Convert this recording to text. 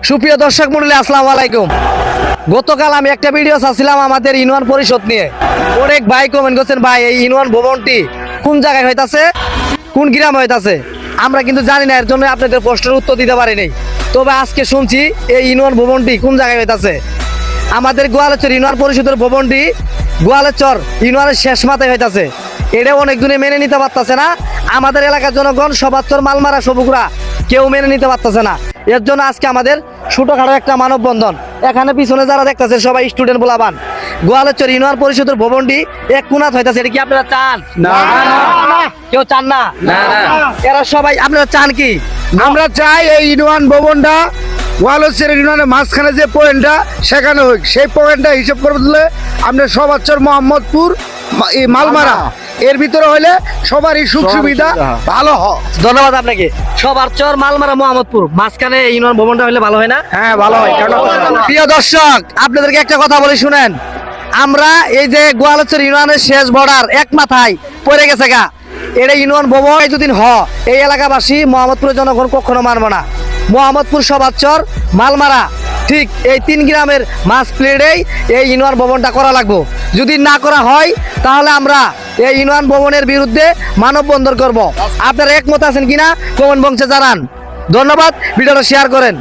সুপ্রিয় দর্শক মণ্ডলী, আসসালামু আলাইকুম। গতকাল আমি একটা ভিডিও ছাড়ছিলাম আমাদের ইউনিয়ন পরিষদ নিয়ে। অনেক ভাই কমেন্ট করছেন, ভাই এই ইউনিয়ন ভবনটি কোন জায়গায় হইতাছে, কোন গ্রামে হইতাছে। আমরা কিন্তু জানি না, এর জন্য আপনাদের প্রশ্নের উত্তর দিতে পারিনি। তবে আজকে শুনছি এই ইউনিয়ন ভবনটি কোন জায়গায় হইতাছে। আমাদের গোয়ালচর ইউনিয়ন পরিষদের ভবনটি গোয়ালচর ইউনিয়নের শেষ মাথায় হইতাছে। এটা অনেক দিনে মেনে নিতে পারতেছে না আমাদের এলাকার জনগণ, সবাচ্চর মালমারা সবুকরা কেউ মেনে নিতে পারতেছে না। এর জন্য আজকে আমাদের ছোটখাটো একটা মানববন্ধন। এখানে পিছনে যারা দেখতেছে সবাই স্টুডেন্ট বলাবান। গোয়ালচর ইউনিয়ন পরিষদের ভবনটি এক কোণাত হইতাছে। এটা কি আপনারা চান? না। কেউ চান না? এরা সবাই আপনারা চান কি? আমরা চাই এই ইউনিয়ন ভবনটা গোয়ালচর ইউনিয়নের মাঝখানে যে পয়েন্টটা সেখানে হোক। সেই পয়েন্টটা হিসেব করে দিলে আমরা সবাচ্চর মোহাম্মদপুর এই মালমারা এর ভিতরে হইলে সবারই সুখ সুবিধা ভালো হয়। ধন্যবাদ আপনাকে। সবার চর মালমারা মোহাম্মদপুর মাঝখানে এই ইউনিয়ন ভবনটা হলে ভালো হয় না? হ্যাঁ, ভালো হয়। প্রিয় দর্শক, আপনাদেরকে একটা কথা বলে শুনেন। আমরা এই যে গোয়ালচর ইউনিয়নের শেষ বর্ডার এক মাথায় পড়ে গেছে গা, এটা ইউনিয়ন ভবন যদি এই এলাকাবাসী মোহাম্মদপুরের জনগণ কখনো মানবো না। মোহাম্মদপুর, সবাচ্চর, মালমারা ঠিক এই 3 গ্রামের মাঝ প্লেটেই এই ইউনিয়ন ভবনটা করা লাগবে। যদি না করা হয় তাহলে আমরা এই ইউনিয়ন ভবনের বিরুদ্ধে মানববন্ধন করব। আপনারা একমত আছেন কিনা কমেন্ট বক্সে জানান। ধন্যবাদ, ভিডিওটা শেয়ার করেন।